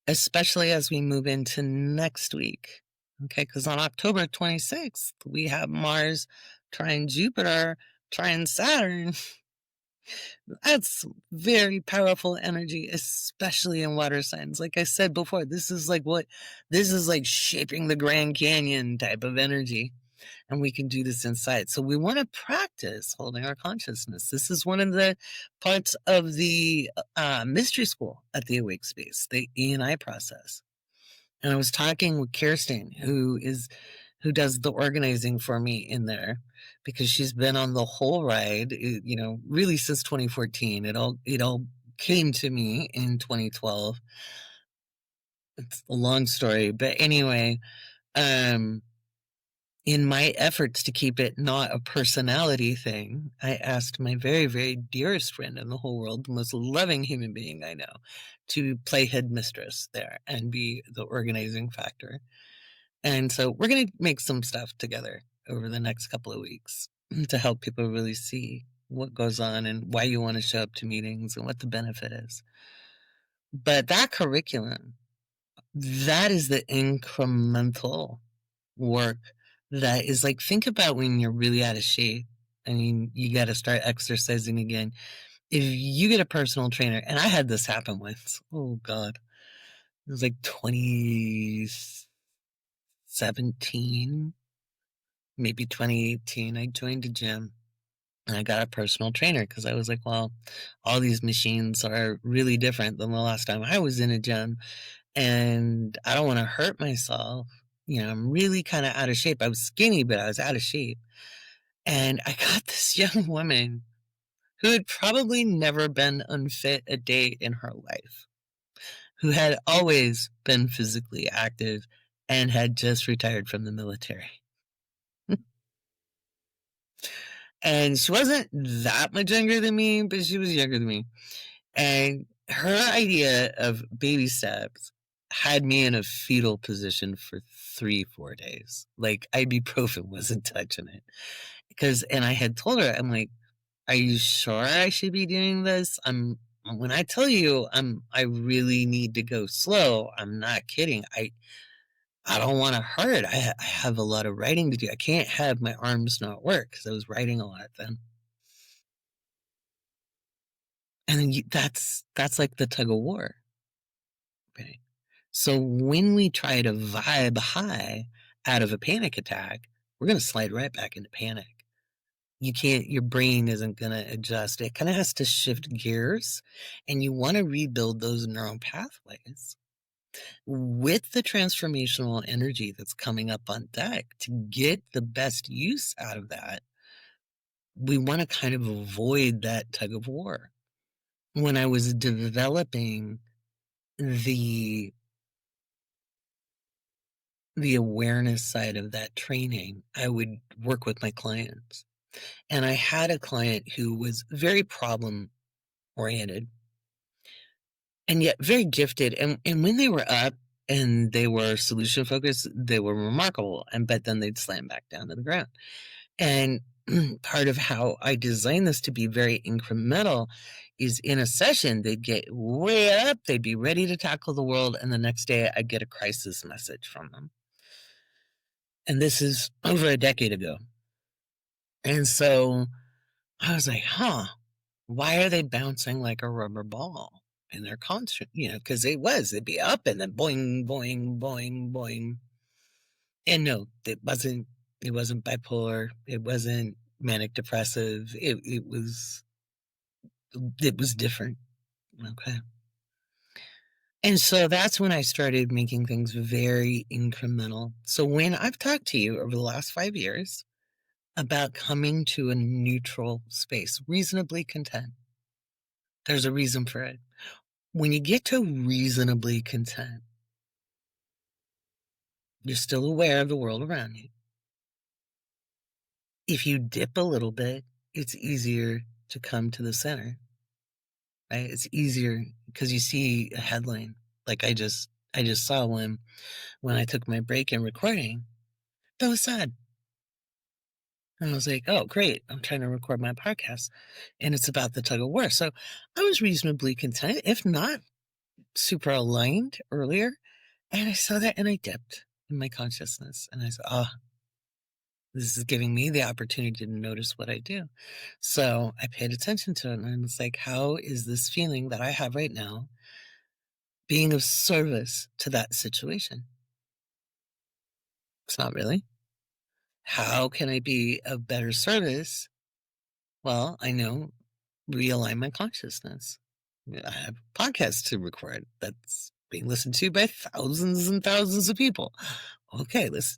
especially as we move into next week. Okay, because on October 26th, we have Mars trine Jupiter, trine Saturn. That's very powerful energy, especially in water signs. Like I said before, this is like shaping the Grand Canyon type of energy. And we can do this inside. So we want to practice holding our consciousness. This is one of the parts of the mystery school at the Awake Space, the E&I process. And I was talking with Kirsten, who does the organizing for me in there, because she's been on the whole ride, really since 2014. It all came to me in 2012. It's a long story, but anyway, in my efforts to keep it not a personality thing, I asked my very, very dearest friend in the whole world, the most loving human being I know, to play headmistress there and be the organizing factor. And so we're going to make some stuff together over the next couple of weeks to help people really see what goes on and why you want to show up to meetings and what the benefit is. But that curriculum, that is the incremental work that is like, think about when you're really out of shape. I mean, you got to start exercising again. If you get a personal trainer, and I had this happen once, oh God, it was like 2017, maybe 2018. I joined a gym and I got a personal trainer because I was like, well, all these machines are really different than the last time I was in a gym, and I don't want to hurt myself. I'm really kind of out of shape. I was skinny, but I was out of shape. And I got this young woman who had probably never been unfit a day in her life, who had always been physically active and had just retired from the military. And she wasn't that much younger than me, but she was younger than me. And her idea of baby steps had me in a fetal position for 3-4 days. Like, ibuprofen wasn't touching it. And I had told her, I'm like, are you sure I should be doing this? When I tell you I really need to go slow, I'm not kidding. I don't want to hurt. I have a lot of writing to do. I can't have my arms not work because I was writing a lot then. And then that's like the tug of war. Okay. So when we try to vibe high out of a panic attack, we're going to slide right back into panic. Your brain isn't going to adjust. It kind of has to shift gears, and you want to rebuild those neural pathways with the transformational energy that's coming up on deck to get the best use out of that. We want to kind of avoid that tug of war. When I was developing the awareness side of that training, I would work with my clients. And I had a client who was very problem oriented and yet very gifted. And when they were up and they were solution focused, they were remarkable. But then they'd slam back down to the ground. And part of how I designed this to be very incremental is in a session, they'd get way up, they'd be ready to tackle the world. And the next day I'd get a crisis message from them. And this is over a decade ago. And so I was like, why are they bouncing like a rubber ball in their concert? Because it'd be up and then boing, boing, boing, boing. And no, it wasn't bipolar. It wasn't manic depressive. It was different. Okay. And so that's when I started making things very incremental. So when I've talked to you over the last 5 years about coming to a neutral space, reasonably content, There's a reason for it. When you get to reasonably content, you're still aware of the world around you. If you dip a little bit, it's easier to come to the center, right? It's easier because you see a headline. Like I just saw one when I took my break in recording. That was sad. And I was like, oh, great. I'm trying to record my podcast and it's about the tug of war. So I was reasonably content, if not super aligned earlier. And I saw that and I dipped in my consciousness. And I said, oh, this is giving me the opportunity to notice what I do. So I paid attention to it and I was like, how is this feeling that I have right now being of service to that situation? It's not really. How can I be of better service? Well, I know realign my consciousness. I have podcasts to record that's being listened to by thousands and thousands of people. Okay, let's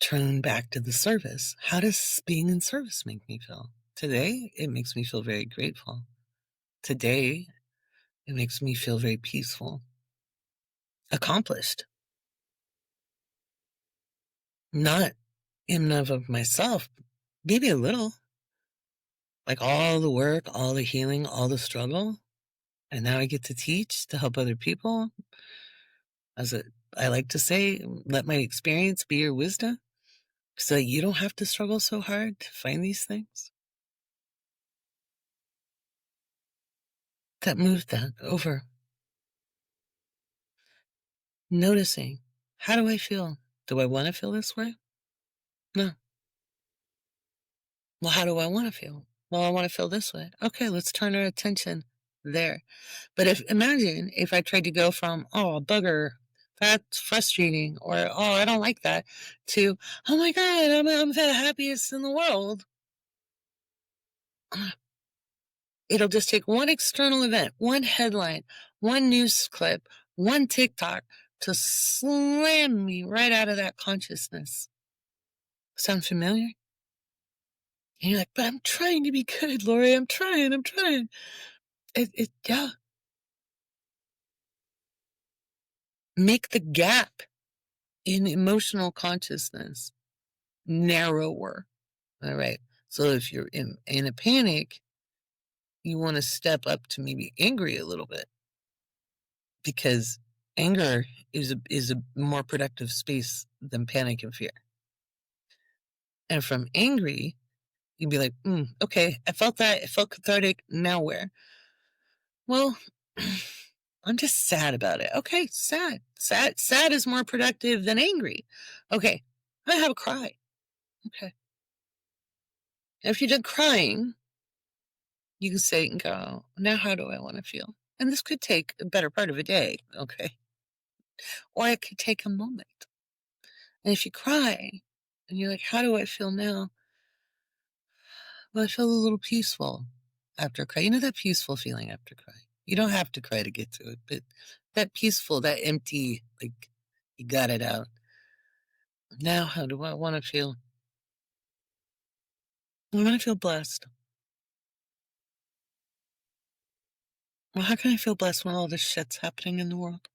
turn back to the service. How does being in service make me feel? Today, it makes me feel very grateful. Today, it makes me feel very peaceful, accomplished. Not in and of myself, maybe a little. Like all the work, all the healing, all the struggle. And now I get to teach to help other people. I like to say, let my experience be your wisdom so you don't have to struggle so hard to find these things. That moved that over. Noticing, how do I feel? Do I want to feel this way? No. Well, how do I want to feel? Well, I want to feel this way. Okay, let's turn our attention there. But imagine if I tried to go from, oh, bugger, that's frustrating, or oh, I don't like that, to, oh my God, I'm the happiest in the world. It'll just take one external event, one headline, one news clip, one TikTok to slam me right out of that consciousness. Sound familiar? And you're like, but I'm trying to be good, Laurie. I'm trying. Yeah. Make the gap in emotional consciousness narrower. All right. So if you're in a panic, you want to step up to maybe angry a little bit, because anger is a more productive space than panic and fear. And from angry, you'd be like, okay, I felt that. It felt cathartic. Now where? Well, I'm just sad about it. Okay, sad. Sad is more productive than angry. Okay, I'm gonna have a cry. Okay. And if you're done crying, you can say and go, now how do I want to feel? And this could take a better part of a day, okay? Or it could take a moment. And if you cry and you're like, how do I feel now? Well, I feel a little peaceful after cry. You know that peaceful feeling after cry? You don't have to cry to get to it, but that peaceful, that empty, like you got it out. Now, how do I want to feel? I want to feel blessed. Well, how can I feel blessed when all this shit's happening in the world?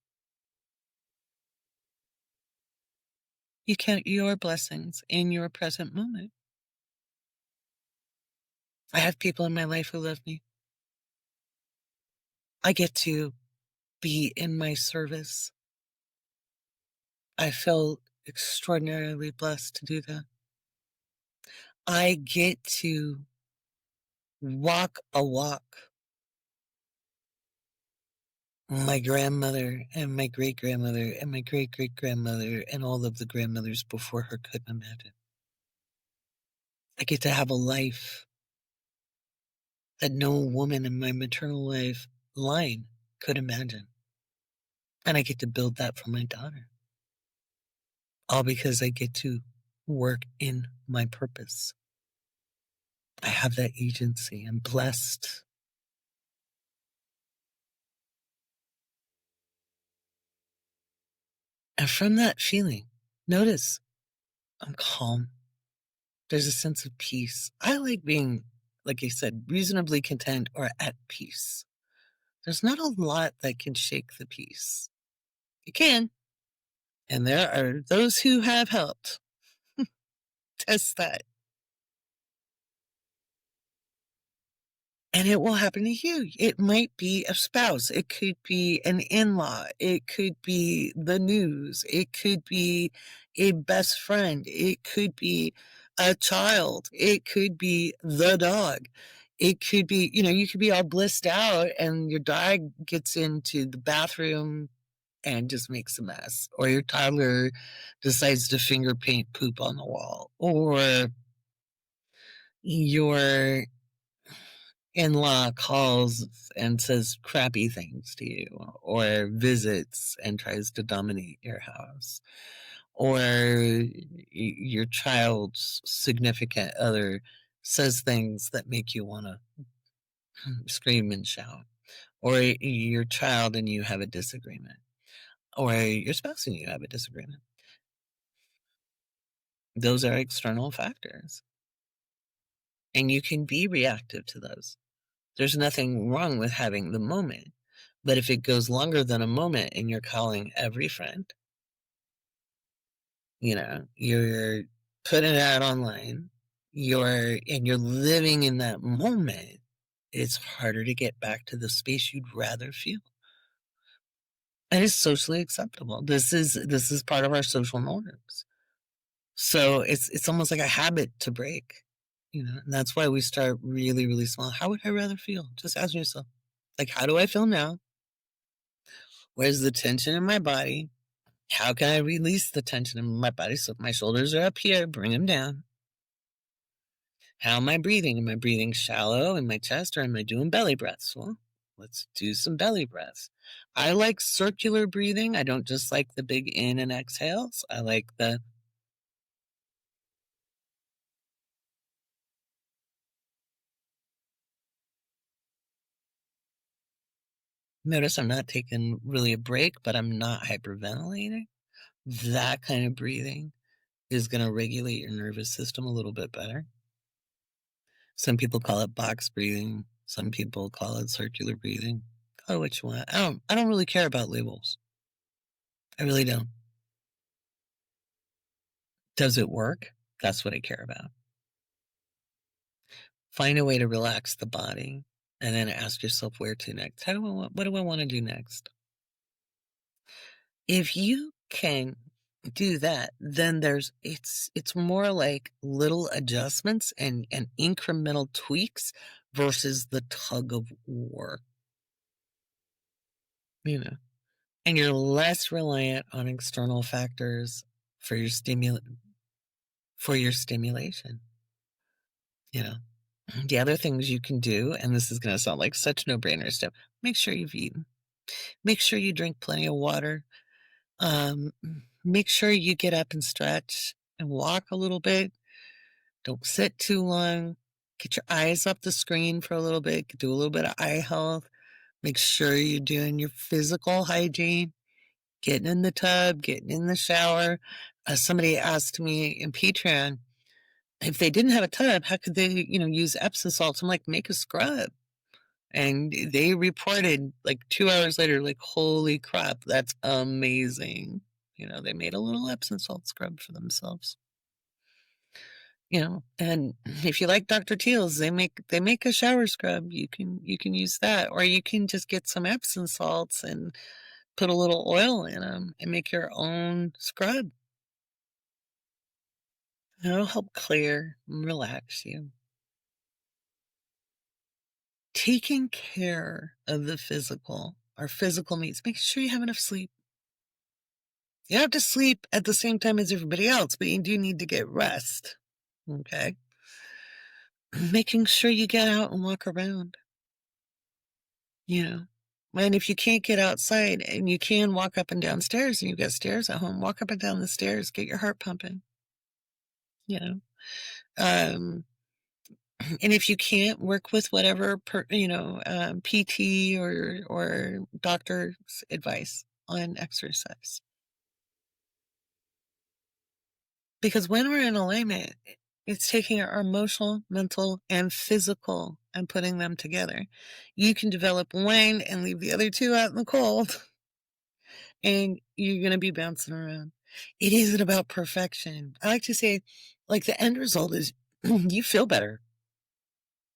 You count your blessings in your present moment. I have people in my life who love me. I get to be in my service. I feel extraordinarily blessed to do that. I get to walk a walk my grandmother and my great-grandmother and my great-great-grandmother and all of the grandmothers before her couldn't imagine. I get to have a life that no woman in my maternal line could imagine. And I get to build that for my daughter. All because I get to work in my purpose. I have that agency. I'm blessed. And from that feeling, notice I'm calm. There's a sense of peace. I like being like I said, reasonably content or at peace. There's not a lot that can shake the peace. You can, and there are those who have helped. Test that. And it will happen to you. It might be a spouse. It could be an in-law. It could be the news. It could be a best friend. It could be a child. It could be the dog. It could be, you could be all blissed out and your dog gets into the bathroom and just makes a mess. Or your toddler decides to finger paint poop on the wall. Or your in-law calls and says crappy things to you, or visits and tries to dominate your house, or your child's significant other says things that make you want to scream and shout, or your child and you have a disagreement, or your spouse and you have a disagreement. Those are external factors, and you can be reactive to those. There's nothing wrong with having the moment. But if it goes longer than a moment and you're calling every friend, you're putting it out online, you're living in that moment, it's harder to get back to the space you'd rather feel. And it's socially acceptable. This is part of our social norms. So it's almost like a habit to break. And that's why we start really, really small. How would I rather feel? Just ask yourself, like, how do I feel now? Where's the tension in my body? How can I release the tension in my body? So if my shoulders are up here, bring them down. How am I breathing? Am I breathing shallow in my chest, or am I doing belly breaths? Well, let's do some belly breaths. I like circular breathing. I don't just like the big in and exhales. I like the... Notice I'm not taking really a break, but I'm not hyperventilating. That kind of breathing is going to regulate your nervous system a little bit better. Some people call it box breathing. Some people call it circular breathing. Call it what you want. I don't really care about labels. I really don't. Does it work? That's what I care about. Find a way to relax the body and then ask yourself where to next. What do I want to do next? If you can do that, then it's more like little adjustments and incremental tweaks versus the tug of war. And you're less reliant on external factors for your stimulation. The other things you can do, and this is going to sound like such no-brainer stuff, make sure you've eaten. Make sure you drink plenty of water. Make sure you get up and stretch and walk a little bit. Don't sit too long. Get your eyes off the screen for a little bit. Do a little bit of eye health. Make sure you're doing your physical hygiene. Getting in the tub, getting in the shower. Somebody asked me in Patreon, if they didn't have a tub, how could they, use Epsom salts? I'm like, make a scrub. And they reported like 2 hours later, like, holy crap, that's amazing. They made a little Epsom salt scrub for themselves. And if you like Dr. Teal's, they make a shower scrub. You can use that, or you can just get some Epsom salts and put a little oil in them and make your own scrub. It'll help clear and relax you. Taking care of the physical, our physical needs, make sure you have enough sleep. You don't have to sleep at the same time as everybody else, but you do need to get rest. Okay? Making sure you get out and walk around. And if you can't get outside and you can walk up and down stairs and you've got stairs at home, walk up and down the stairs, get your heart pumping. And if you can't, work with whatever PT or doctor's advice on exercise. Because when we're in alignment, It's taking our emotional, mental, and physical and putting them together. You can develop one and leave the other two out in the cold, and you're going to be bouncing around. It isn't about perfection. I like to say, like, the end result is you feel better.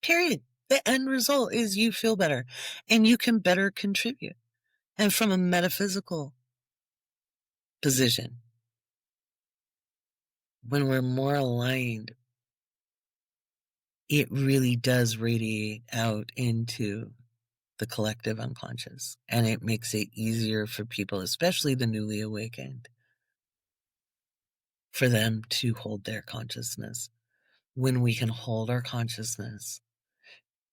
Period. The end result is you feel better and you can better contribute. And from a metaphysical position, when we're more aligned, it really does radiate out into the collective unconscious. And it makes it easier for people, especially the newly awakened, for them to hold their consciousness. When we can hold our consciousness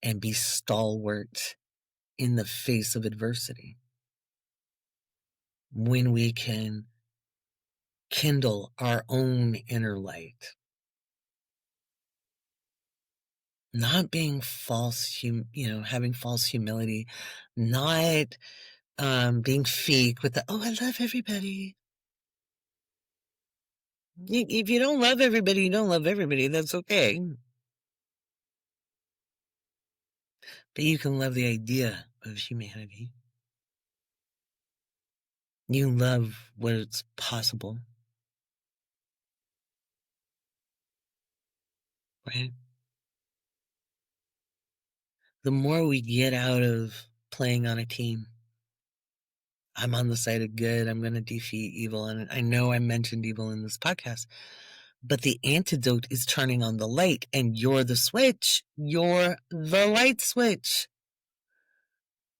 and be stalwart in the face of adversity, when we can kindle our own inner light, not being false, having false humility, not being fake with the, oh, I love everybody. If you don't love everybody, you don't love everybody. That's okay. But you can love the idea of humanity. You love what's possible, right? The more we get out of playing on a team, I'm on the side of good, I'm going to defeat evil. And I know I mentioned evil in this podcast, but the antidote is turning on the light, and you're the switch. You're the light switch.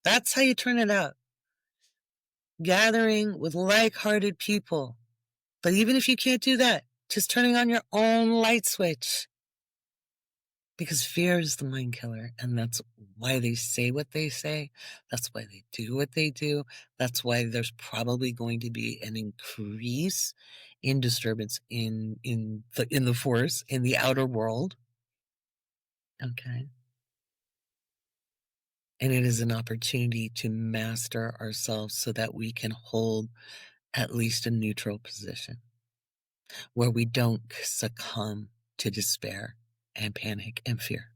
That's how you turn it out. Gathering with like-hearted people. But even if you can't do that, just turning on your own light switch. Because fear is the mind killer, and that's why they say what they say. That's why they do what they do. That's why there's probably going to be an increase in disturbance in the force, in the outer world. Okay. And it is an opportunity to master ourselves so that we can hold at least a neutral position where we don't succumb to despair and panic and fear.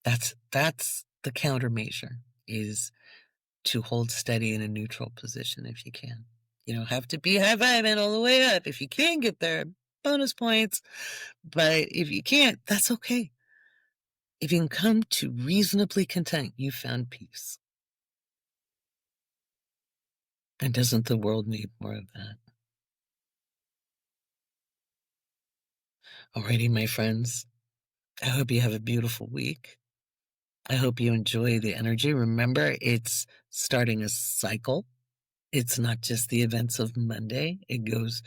That's the countermeasure, is to hold steady in a neutral position if you can. You don't have to be high-fiving all the way up. If you can get there, bonus points. But if you can't, that's okay. If you can come to reasonably content, you found peace. And doesn't the world need more of that? Alrighty, my friends. I hope you have a beautiful week. I hope you enjoy the energy. Remember, it's starting a cycle. It's not just the events of Monday. It goes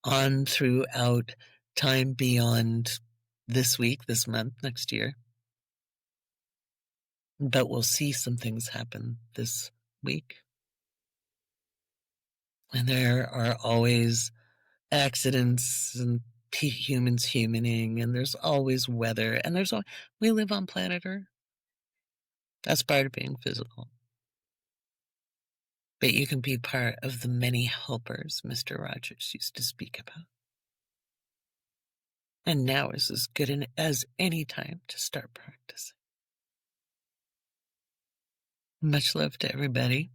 on throughout time beyond this week, this month, next year. But we'll see some things happen this week. And there are always accidents and humans humaning, and there's always weather, and we live on planet Earth. That's part of being physical. But you can be part of the many helpers Mr. Rogers used to speak about. And now is as good as any time to start practicing. Much love to everybody.